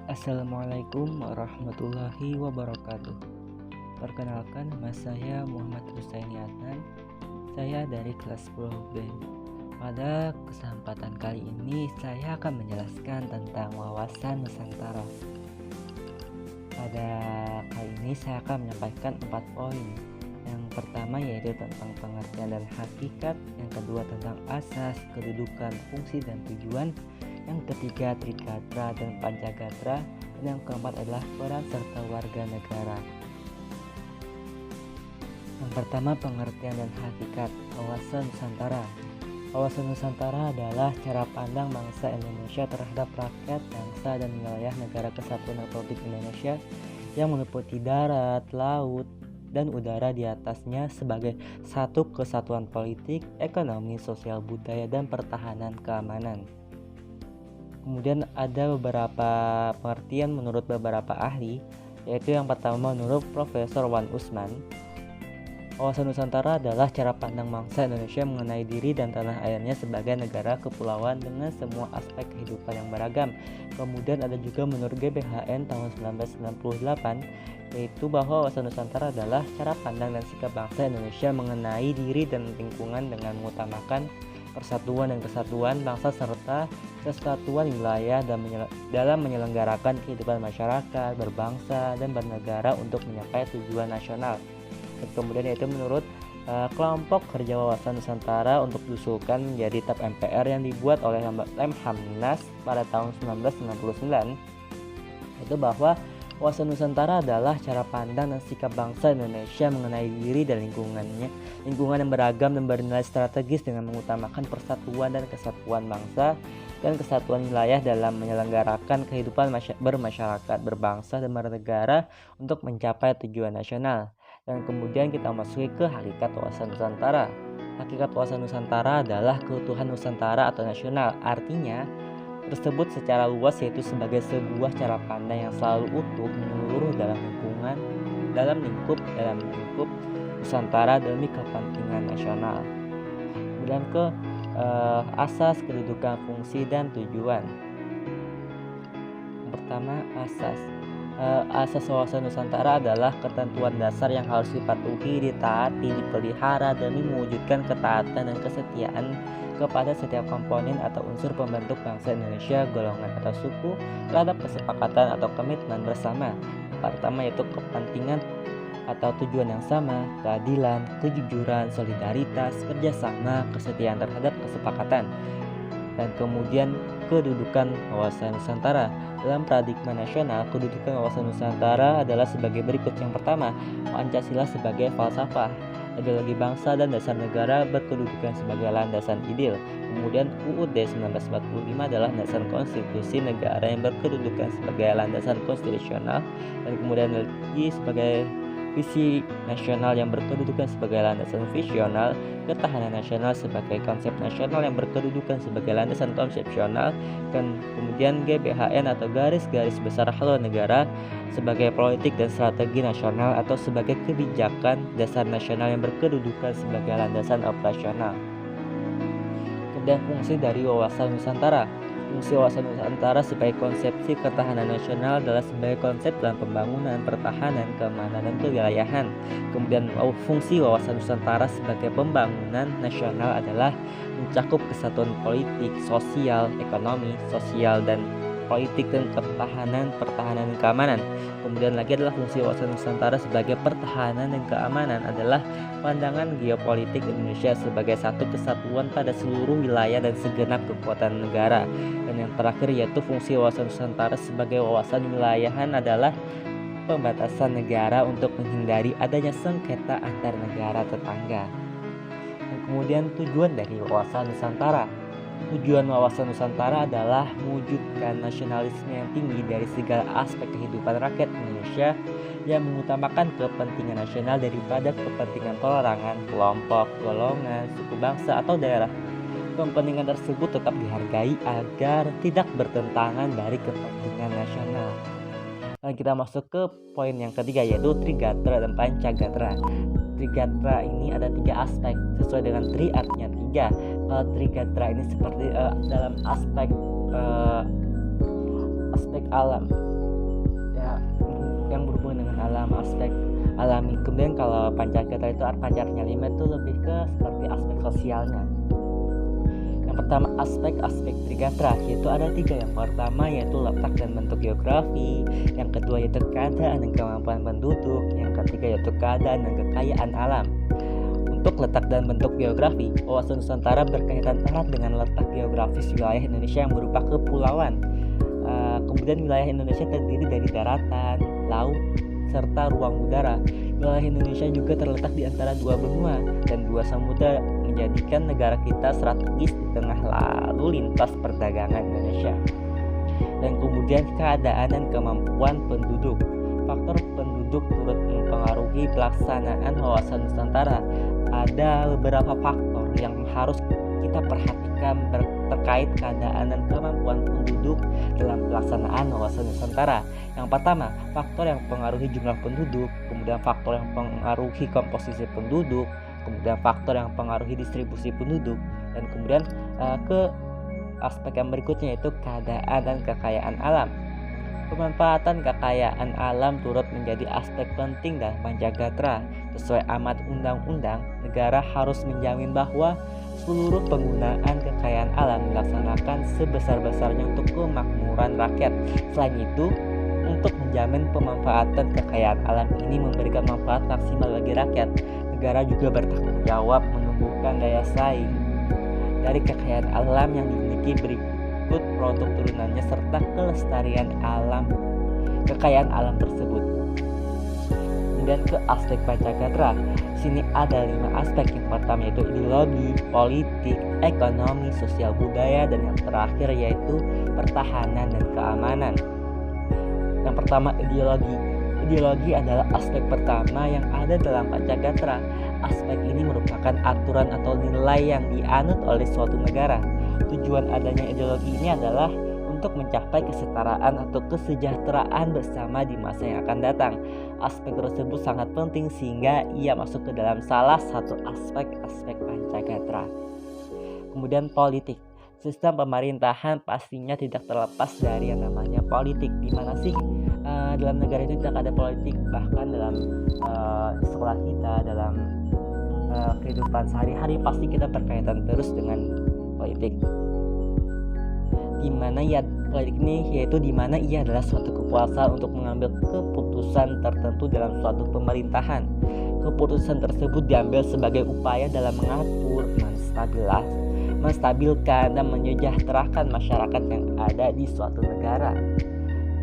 Assalamualaikum warahmatullahi wabarakatuh. Perkenalkan, nama saya Muhammad Husaini Adnan. Saya dari kelas 10B. Pada kesempatan kali ini saya akan menjelaskan tentang wawasan Nusantara. Pada kali ini saya akan menyampaikan 4 poin. Yang pertama yaitu tentang pengertian dan hakikat, yang kedua tentang asas, kedudukan, fungsi dan tujuan, yang ketiga Trigatra dan Pancagatra, dan yang keempat adalah peran serta warga negara. Yang pertama, pengertian dan hakikat wawasan Nusantara. Wawasan Nusantara adalah cara pandang bangsa Indonesia terhadap rakyat, bangsa, dan wilayah negara kesatuan Republik Indonesia yang meliputi darat, laut, dan udara di atasnya sebagai satu kesatuan politik, ekonomi, sosial, budaya, dan pertahanan keamanan. Kemudian ada beberapa pengertian menurut beberapa ahli, yaitu yang pertama menurut Profesor Wan Usman, wawasan Nusantara adalah cara pandang bangsa Indonesia mengenai diri dan tanah airnya sebagai negara kepulauan dengan semua aspek kehidupan yang beragam. Kemudian ada juga menurut GBHN tahun 1998, yaitu bahwa wawasan Nusantara adalah cara pandang dan sikap bangsa Indonesia mengenai diri dan lingkungan dengan mengutamakan persatuan dan kesatuan bangsa serta kesatuan wilayah dalam menyelenggarakan kehidupan masyarakat, berbangsa, dan bernegara untuk mencapai tujuan nasional. Dan kemudian yaitu menurut kelompok kerja wawasan Nusantara untuk diusulkan menjadi TAP MPR yang dibuat oleh Lemhamnas pada tahun 1999, itu bahwa wawasan Nusantara adalah cara pandang dan sikap bangsa Indonesia mengenai diri dan lingkungan yang beragam dan bernilai strategis dengan mengutamakan persatuan dan kesatuan bangsa dan kesatuan wilayah dalam menyelenggarakan kehidupan bermasyarakat, berbangsa, dan bernegara untuk mencapai tujuan nasional. Dan kemudian kita masuki ke hakikat wawasan Nusantara. Hakikat wawasan Nusantara adalah keutuhan Nusantara atau nasional. Artinya tersebut secara luas yaitu sebagai sebuah cara pandang yang selalu utuh menyeluruh dalam lingkup Nusantara demi kepentingan nasional. Kemudian ke asas, kedudukan, fungsi, dan tujuan. Yang pertama, asas wawasan Nusantara adalah ketentuan dasar yang harus dipatuhi, ditaati, dipelihara demi mewujudkan ketaatan dan kesetiaan kepada setiap komponen atau unsur pembentuk bangsa Indonesia, golongan atau suku terhadap kesepakatan atau komitmen bersama. Pertama yaitu kepentingan atau tujuan yang sama, keadilan, kejujuran, solidaritas, kerjasama, kesetiaan terhadap kesepakatan. Dan kemudian kedudukan wawasan Nusantara. Dalam paradigma nasional, kedudukan wawasan Nusantara adalah sebagai berikut. Yang pertama, Pancasila sebagai falsafah, ideologi bangsa dan dasar negara berkedudukan sebagai landasan ideal. Kemudian UUD 1945 adalah dasar konstitusi negara yang berkedudukan sebagai landasan konstitusional. Dan kemudian lagi sebagai visi nasional yang berkedudukan sebagai landasan visional, ketahanan nasional sebagai konsep nasional yang berkedudukan sebagai landasan konsepsional, dan kemudian GBHN atau garis-garis besar haluan negara sebagai politik dan strategi nasional atau sebagai kebijakan dasar nasional yang berkedudukan sebagai landasan operasional. Kemudian fungsi dari wawasan Nusantara. Fungsi wawasan Nusantara sebagai konsepsi ketahanan nasional adalah sebagai konsep dalam pembangunan, pertahanan, keamanan, dan kewilayahan. Kemudian fungsi wawasan Nusantara sebagai pembangunan nasional adalah mencakup kesatuan politik, sosial, ekonomi, sosial, dan politik dan pertahanan, dan keamanan. Kemudian lagi adalah fungsi wawasan Nusantara sebagai pertahanan dan keamanan adalah pandangan geopolitik Indonesia sebagai satu kesatuan pada seluruh wilayah dan segenap kekuatan negara. Dan yang terakhir yaitu fungsi wawasan Nusantara sebagai wawasan wilayahan adalah pembatasan negara untuk menghindari adanya sengketa antar negara tetangga. Dan kemudian tujuan dari wawasan Nusantara. Tujuan wawasan Nusantara adalah mewujudkan nasionalisme yang tinggi dari segala aspek kehidupan rakyat Indonesia yang mengutamakan kepentingan nasional daripada kepentingan perorangan, kelompok, golongan, suku bangsa, atau daerah. Kepentingan tersebut tetap dihargai agar tidak bertentangan dari kepentingan nasional. Dan kita masuk ke poin yang ketiga yaitu Trigatra dan Pancagatra. Trigatra ini ada 3 aspek, sesuai dengan tri artinya 3. Trigatra ini seperti dalam aspek alam. yang berhubungan dengan alam, aspek alami. Kemudian kalau Pancagatra itu Pancasila 5 itu lebih ke seperti aspek sosialnya. Yang pertama aspek Trigatra, yaitu ada 3. Yang pertama yaitu letak dan bentuk geografi, yang kedua yaitu keadaan dan kemampuan penduduk, yang ketiga yaitu keadaan dan kekayaan alam. Untuk letak dan bentuk geografi, wawasan Nusantara berkaitan erat dengan letak geografis wilayah Indonesia yang berupa kepulauan. Kemudian wilayah Indonesia terdiri dari daratan, laut, serta ruang udara. Wilayah Indonesia juga terletak di antara 2 benua dan 2 samudra, menjadikan negara kita strategis di tengah lalu lintas perdagangan Indonesia. Dan kemudian keadaan dan kemampuan penduduk. Faktor penduduk turut mempengaruhi pelaksanaan wawasan Nusantara. Ada beberapa faktor yang harus kita perhatikan terkait keadaan dan kemampuan penduduk dalam pelaksanaan wawasan Nusantara. Yang pertama, faktor yang mempengaruhi jumlah penduduk, kemudian faktor yang mempengaruhi komposisi penduduk, kemudian faktor yang mempengaruhi distribusi penduduk, dan kemudian ke aspek yang berikutnya yaitu keadaan dan kekayaan alam. Pemanfaatan kekayaan alam turut menjadi aspek penting dalam Pancagatra. Sesuai amat undang-undang, negara harus menjamin bahwa seluruh penggunaan kekayaan alam dilaksanakan sebesar-besarnya untuk kemakmuran rakyat. Selain itu, untuk menjamin pemanfaatan kekayaan alam ini memberikan manfaat maksimal bagi rakyat, negara juga bertanggung jawab menumbuhkan daya saing dari kekayaan alam yang dimiliki berikut produk turunannya serta kelestarian alam kekayaan alam tersebut. Kemudian ke aspek Pancagatra, sini ada 5 aspek. Yang pertama yaitu ideologi, politik, ekonomi, sosial budaya, dan yang terakhir yaitu pertahanan dan keamanan. Yang pertama ideologi. Ideologi adalah aspek pertama yang ada dalam Pancagatra. Aspek ini merupakan aturan atau nilai yang dianut oleh suatu negara. Tujuan adanya ideologi ini adalah untuk mencapai kesetaraan atau kesejahteraan bersama di masa yang akan datang. Aspek tersebut sangat penting sehingga ia masuk ke dalam salah satu aspek-aspek Pancagatra. Kemudian politik. Sistem pemerintahan pastinya tidak terlepas dari yang namanya politik. Gimana sih dalam negara itu tidak ada politik, bahkan dalam sekolah kita, dalam kehidupan sehari-hari pasti kita berkaitan terus dengan politik. Dimana ya politik ini yaitu dimana ia adalah suatu kekuasaan untuk mengambil keputusan tertentu dalam suatu pemerintahan. Keputusan tersebut diambil sebagai upaya dalam mengatur, menstabilkan dan menyejahterakan masyarakat yang ada di suatu negara.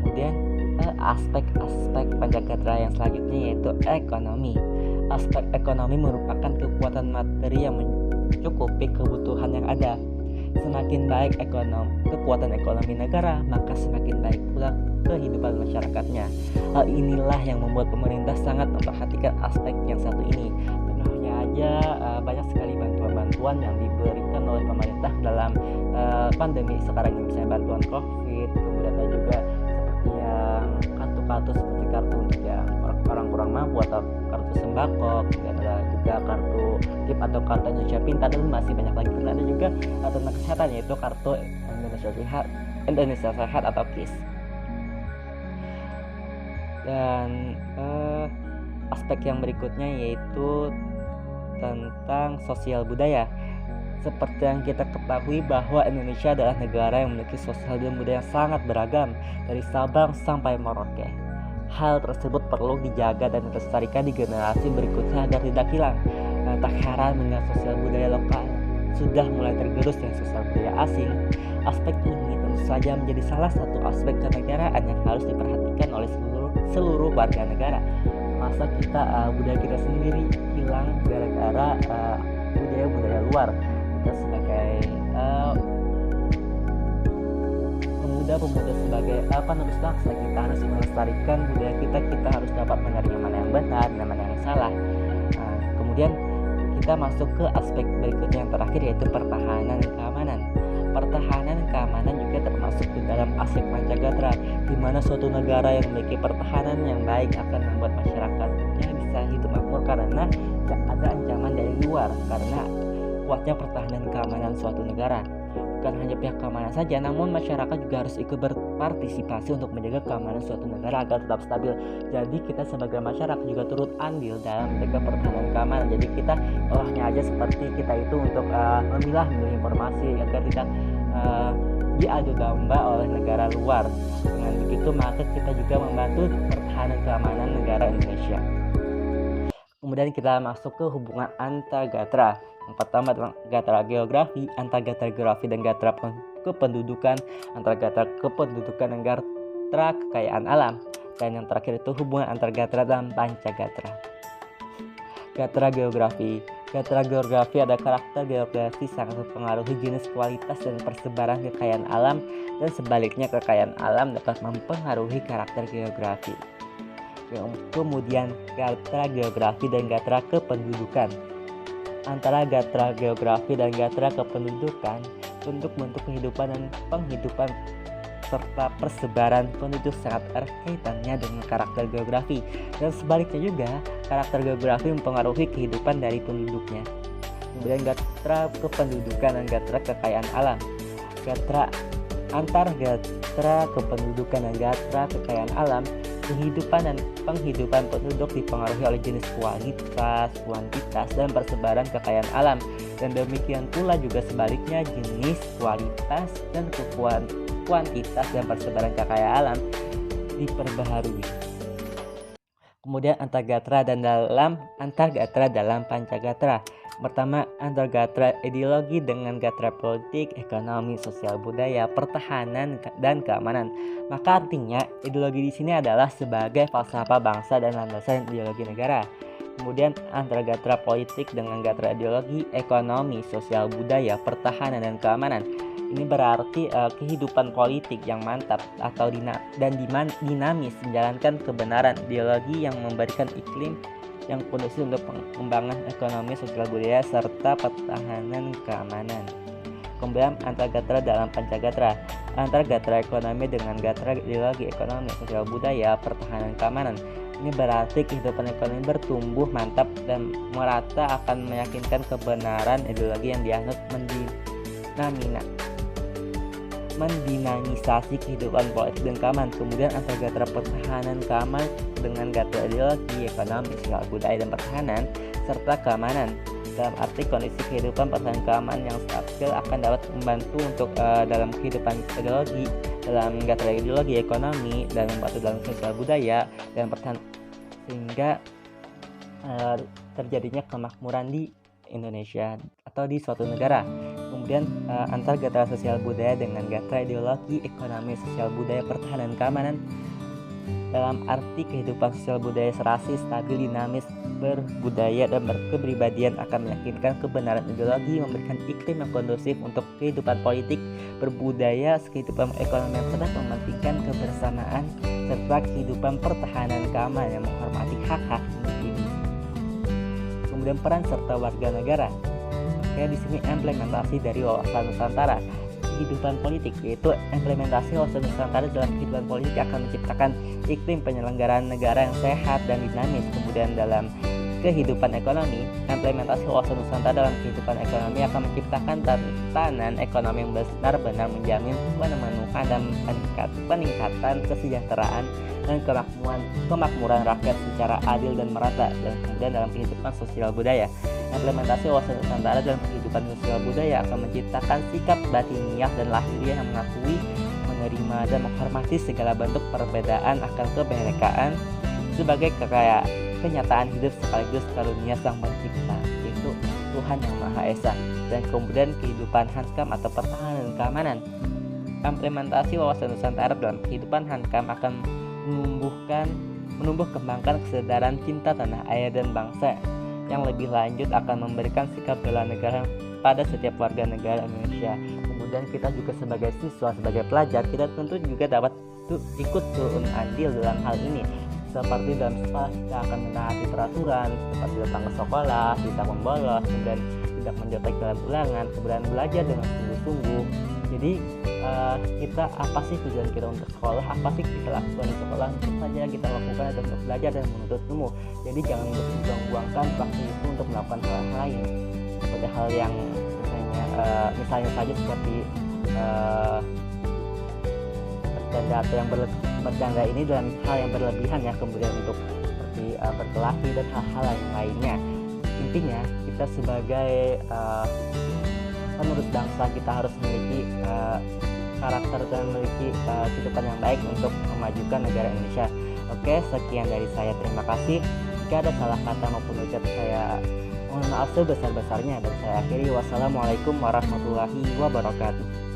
Kemudian aspek-aspek Pancagatra yang selanjutnya yaitu ekonomi. Aspek ekonomi merupakan kekuatan materi yang mencukupi kebutuhan yang ada. Semakin baik kekuatan ekonomi negara, maka semakin baik pula kehidupan masyarakatnya. Hal inilah yang membuat pemerintah sangat memperhatikan aspek yang satu ini. Contohnya aja banyak sekali bantuan-bantuan yang diberikan oleh pemerintah dalam pandemi sekarang ini, misalnya bantuan COVID, kemudian ada juga seperti yang kartu-kartu seperti kartu untuk yang orang kurang mampu atau kartu sembako, kemudian ada juga kartu KIP atau kartu Indonesia Pintar, dan masih banyak lagi. Dan ada juga tentang kesehatan yaitu kartu Indonesia Sehat atau KIS. Dan aspek yang berikutnya yaitu tentang sosial budaya. Seperti yang kita ketahui bahwa Indonesia adalah negara yang memiliki sosial dan budaya yang sangat beragam dari Sabang sampai Merauke. Hal tersebut perlu dijaga dan dilestarikan di generasi berikutnya agar tidak hilang. Tak heran dengan sosial budaya lokal sudah mulai tergerus dengan sosial budaya asing. Aspek ini tentu saja menjadi salah satu aspek kenegaraan yang harus diperhatikan oleh seluruh warga negara. Masa budaya kita sendiri hilang gara-gara budaya luar? Kita sebagai pemuda sebagai penerus bangsa, kita harus melestarikan budaya kita harus dapat menerima mana yang benar dan mana yang salah. Kemudian kita masuk ke aspek berikutnya yang terakhir yaitu pertahanan dan keamanan. Pertahanan dan keamanan juga termasuk di dalam aspek Pancagatra, di mana suatu negara yang memiliki pertahanan yang baik akan membuat masyarakatnya bisa hidup makmur karena tidak ada ancaman dari luar, karena kuatnya pertahanan keamanan suatu negara. bukan hanya pihak keamanan saja, namun masyarakat juga harus ikut berpartisipasi untuk menjaga keamanan suatu negara agar tetap stabil. Jadi kita sebagai masyarakat juga turut andil dalam menjaga pertahanan keamanan. Jadi kita olahnya aja seperti kita itu untuk memilah-milih informasi agar tidak diadu domba oleh negara luar. Dengan begitu maka kita juga membantu pertahanan keamanan negara Indonesia. Kemudian kita masuk ke hubungan antar gatra. Yang pertama adalah gatra geografi, antar gatra geografi dan gatra kependudukan, antar gatra kependudukan dan gatra kekayaan alam. Dan yang terakhir itu hubungan antar gatra dan pancagatra. Gatra geografi. Gatra geografi ada karakter geografi sangat mempengaruhi jenis, kualitas, dan persebaran kekayaan alam, dan sebaliknya kekayaan alam dapat mempengaruhi karakter geografi. Kemudian gatra geografi dan gatra kependudukan. Antara gatra geografi dan gatra kependudukan, bentuk-bentuk kehidupan dan penghidupan serta persebaran penduduk sangat erat kaitannya dengan karakter geografi, dan sebaliknya juga karakter geografi mempengaruhi kehidupan dari penduduknya. Kemudian gatra kependudukan dan gatra kekayaan alam. Antar gatra kependudukan dan gatra kekayaan alam, kehidupan dan penghidupan penduduk dipengaruhi oleh jenis, kualitas, kuantitas, dan persebaran kekayaan alam, dan demikian pula juga sebaliknya jenis, kualitas, dan kuantitas dan persebaran kekayaan alam diperbaharui. Kemudian antar gatra dalam pancagatra. Pertama, antar gatra ideologi dengan gatra politik, ekonomi, sosial budaya, pertahanan, dan keamanan. Maka artinya ideologi di sini adalah sebagai falsafah bangsa dan landasan ideologi negara. Kemudian antar gatra politik dengan gatra ideologi, ekonomi, sosial budaya, pertahanan, dan keamanan. Ini berarti kehidupan politik yang mantap atau dinamis menjalankan kebenaran ideologi yang memberikan iklim yang kondusif untuk pengembangan ekonomi, sosial budaya, serta pertahanan keamanan. Kemudian antar gatra dalam pancagatra. Antar gatra ekonomi dengan gatra ideologi, ekonomi, sosial budaya, pertahanan keamanan. Ini berarti kehidupan ekonomi bertumbuh mantap dan merata akan meyakinkan kebenaran ideologi yang dianut mendinamisasi kehidupan politik dan keamanan. Kemudian antar gatra pertahanan keamanan dengan gatra ideologi, ekonomi, sosial budaya, dan pertahanan serta keamanan. Dalam arti kondisi kehidupan pertahanan keamanan yang stabil akan dapat membantu untuk dalam kehidupan ideologi, dalam gatra ideologi, ekonomi, dan membantu dalam sosial budaya dan pertahanan, sehingga terjadinya kemakmuran di Indonesia atau di suatu negara. Kemudian antar gatra sosial budaya dengan gatra ideologi, ekonomi, sosial budaya, pertahanan, keamanan. Dalam arti kehidupan sosial budaya serasi, stabil, dinamis, berbudaya, dan berkepribadian akan meyakinkan kebenaran ideologi, memberikan iklim yang kondusif untuk kehidupan politik, berbudaya, kehidupan ekonomi yang sedang mementingkan kebersamaan, serta kehidupan pertahanan keamanan yang menghormati hak-hak individu. Kemudian peran serta warga negara. Di sini implementasi dari wawasan Nusantara kehidupan politik, yaitu implementasi wawasan Nusantara dalam kehidupan politik akan menciptakan iklim penyelenggaraan negara yang sehat dan dinamis. Kemudian dalam kehidupan ekonomi, implementasi wawasan Nusantara dalam kehidupan ekonomi akan menciptakan tatanan ekonomi yang benar-benar menjamin pemenuhan dan peningkatan kesejahteraan dan kemakmuran rakyat secara adil dan merata. Dan kemudian dalam kehidupan sosial budaya, implementasi wawasan Nusantara dalam kehidupan sosial budaya akan menciptakan sikap batiniah dan lahiriah yang mengakui, menerima, dan menghormati segala bentuk perbedaan akan kebinekaan sebagai kenyataan hidup sekaligus karunia Sang Pencipta, yaitu Tuhan Yang Maha Esa. Dan kemudian kehidupan Hankam atau pertahanan dan keamanan. Implementasi wawasan Nusantara dalam kehidupan Hankam akan menumbuh kembangkan kesadaran cinta tanah air dan bangsa yang lebih lanjut, akan memberikan sikap bela negara pada setiap warga negara Indonesia. Kemudian kita juga sebagai siswa, sebagai pelajar, kita tentu juga dapat ikut turun andil dalam hal ini. Seperti dalam sekolah kita akan menaati peraturan, seperti datang ke sekolah, tidak membolos, kemudian tidak mencontek dalam ulangan, kemudian belajar dengan sungguh-sungguh. Jadi kita apa sih tujuan kita untuk sekolah, apa sih kita lakukan di sekolah, untuk saja kita lakukan untuk belajar dan menuntut ilmu. Jadi jangan buang-buangkan waktu itu untuk melakukan hal lain, seperti hal yang misalnya saja seperti uh, bercanda atau yang bercanda ini dalam hal yang berlebihan ya, kemudian untuk seperti berkelahi dan hal-hal lainnya. Intinya kita sebagai penerus bangsa, kita harus memiliki karakter dan memiliki kehidupan yang baik untuk memajukan negara Indonesia. Oke, sekian dari saya, terima kasih. Jika ada salah kata maupun ucap, saya mohon maaf sebesar-besarnya, dan saya akhiri. Wassalamualaikum warahmatullahi wabarakatuh.